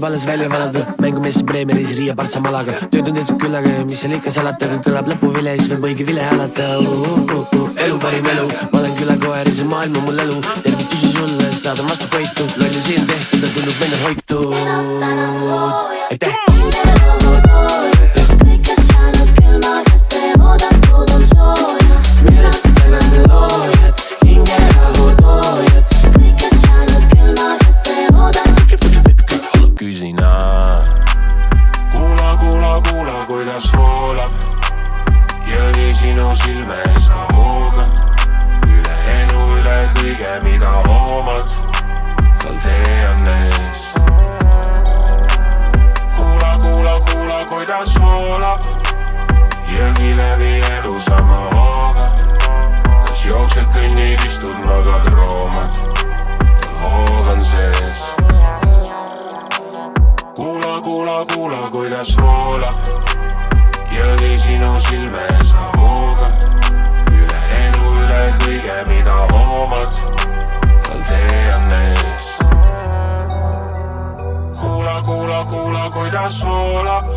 alles välja valada. Mängumees Bremeris, Riia, Partsa, Malaga. Tööd on tehtud küll, aga mis seal ikka salata. Kui kõlab lõpuvile, siis võib õige vile hälata. Elu parim elu, ma olen külakoer ja see maailm on mul elu. Tervitusi sulle, saadan vastu koitu. Lolli siin tehtud, ta tundub meile hoitud. Aitäh! Kõik kes jäänud külma kätte ja oodatud on sooja. Millel on loojad, hinge rahu toojad. Kõik kes jäänud külma kätte ja oodatud. Küsina. Kuula, kuidas voolab jõgi sinu silme eest ta voogab. Üle elu, üle kõige, mida hoomad, tal tee on ees. Kuula, kuidas voolab jõgi läbi elu sama hooga. Kas jooksed kõnnid, istud, magad, roomad, tal hoog on sees. Kuula, kuidas voolab jõgi sinu silme eest ta voogab. Üle elu, üle kõige, mida hoomad, tal tee on ees. Kuula, kuidas voolab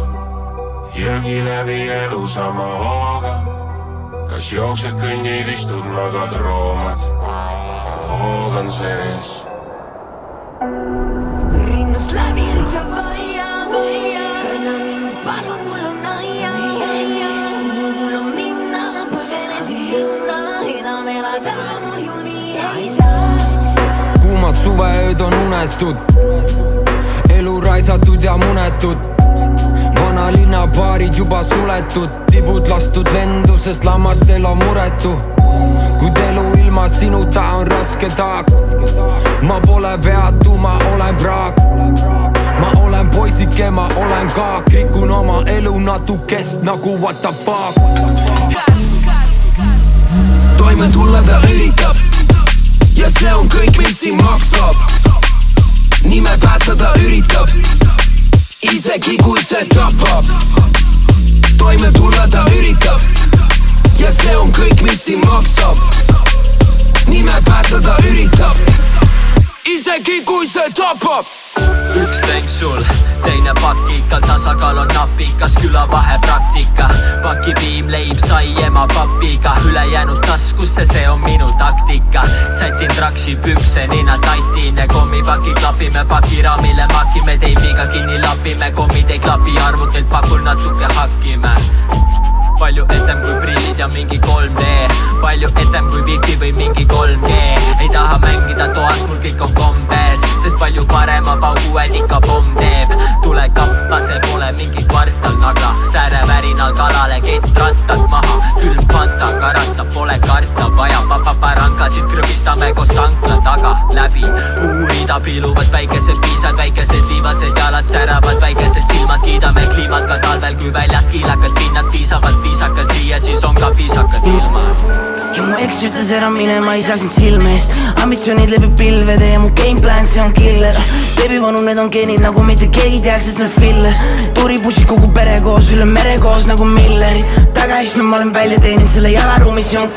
jõgi läbi elu sama hooga. Kas jooksed kõnnid, istud, magad, roomad, tal hoog on sees. Rinnust läbi üldse vaia. Kõnna mind, palun, mul on aia. Kuhu mul on minna, põgenesin linna. Enam elada muidu nii ei saa. Kuumad suveööd on unetud, elu raisatud ja munetud. Vanalinna baarid juba suletud, tibud lastud lendu, sest lammastel on muretu. Kuid elu ilma sinuta on raske taak. Ma pole veatu, ma olen praak. Ma olen poisike, ma olen kaak. Rikun oma elu natukest nagu what the fuck. Toime tulla ta üritab ja see on kõik, mis siin maksab. Nime päästa ta üritab, isegi kui see tapab. Toime tulla ta üritab ja see on kõik, mis siin maksab. Nime päästa ta üritab, isegi kui see tapab. Üks tenksul, teine pakika, tasakaal on napikas, küla vahe praktika. Paki piim, leib, sai ema papiga, ülejäänud taskusse, see on minu taktika. Sätin traksi pükse, nina tatin ja kommipaki klapime pakiraamile, makime teibiga kinni, lapime, kommid ei klapi, arvutilt pakul natuke hakkime. Palju etem kui prillid ja mingi 3D, palju etem kui wifi või mingi 3G. Ei taha mängida toas, mul kõik on kombes, sest palju parema paugu ikka pomm teeb. Tule kappa, see pole mingi kvartal naga, sääre värinal kalale kett rattad maha. Külm fanta, karasta pole karta vaja, paparankasid krõbistame koos tankla taga läbi. Puurid abiluvad väikesed piisad, väikesed liivased jalad säravad, väikesed silmad kiidame kliimat ka talvel, kui väljas kiilakad pinnad piisavad. Piisakas riied, siis on ka piisakad ilmad. Ja mu eks ütles ära mine, ma ei saa sind silme eest. Ambitsioonid läbi pilvede ja mu gameplan, see on killer. Baby vanu, need on geenid nagu mitte keegi teaks, et see on filler. Tuuribussid kogu pere koos, üle mere koos nagu Milleri. Tagaistme ma olen välja teeninud selle jalaruumis, see on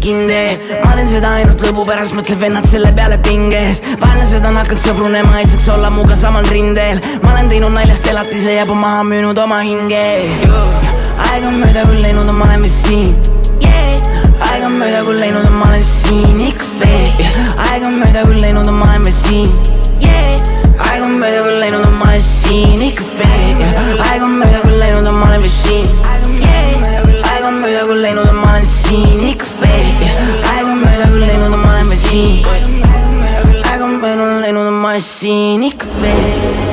kindel. Ma olen seda ainult lõbu pärast, mõtleb vennad selle peale pinges. Vaenlased on hakanud sõbrunema, ei saaks olla muga samal rindel. Ma olen teinud naljast elatise ja maha müünud oma hinge. Aeg on mööda küll läinud, ma olen veel siin. Aeg on mööda küll läinud, ma olen siin ikka veel. Aeg on mööda küll läinud, ma olen veel siin. Aeg on mööda küll läinud, ma olen siin ikka veel. Aeg on mööda küll läinud, ma olen veel siin. Aeg on mööda küll läinud, ma olen siin ikka veel. Aeg on mööda küll läinud, ma olen veel siin. Aeg on mööda läinud, ma olen siin ikka veel.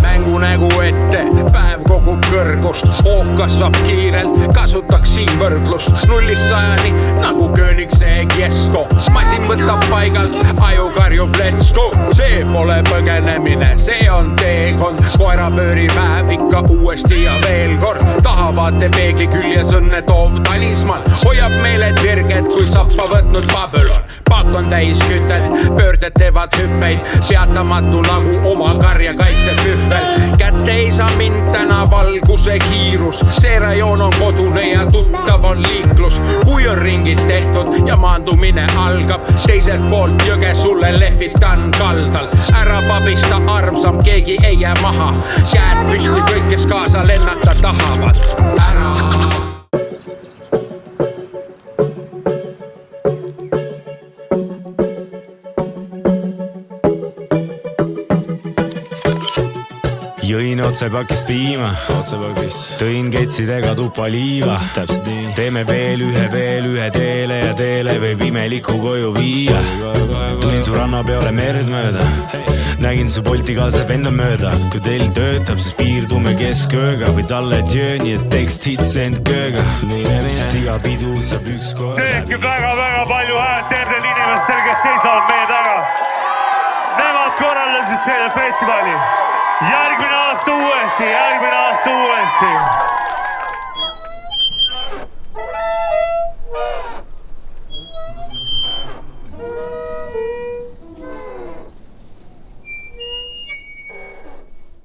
Mängu nägu ette, päev kogub kõrgust, hoog kasvab kiirelt, kasutaks siin võrdlust. 0-100 nagu Königsegg Jesko, masin võtab paigalt, aju karjub let's go. See pole põgenemine, see on teekond, koerapööri päev ikka uuesti ja veel kord. Taha vaate peegli küljes õnne toov talisman, hoiab meeled virged, kui sappa võtnud Babylon. Pakk on täis kütet, pöörded teevad hüppeid, seatamatu nagu oma karja kaitseb pühvel. Kätte ei saa mind täna valguse kiirus, see rajoon on kodune ja tuttav on liiklus. Kui on ringid tehtud ja maandumine algab teiselt poolt jõge, sulle lehvitan kaldal. Ära pabista armsam, keegi ei jää maha. Käed püsti kõik, kes kaasa lennata tahavad. Ära jõin otsepakist piima, tõin ketsidega tuppa liiva. Teeme veel ühe teele ja teele võib imeliku koju viia. Tulin su rannapeole merd mööda, nägin su Bolti kaasas venda mööda. Kui teil töötab, siis piirdume keskööga või talle tjöö, nii et tekst hits end kööga. Sest iga pidu saab üks kord. Tehke väga palju häält nendel inimestel, kes seisavad meie taga. Nemad korraldasid selle festivali. Järgmine aasta uuesti.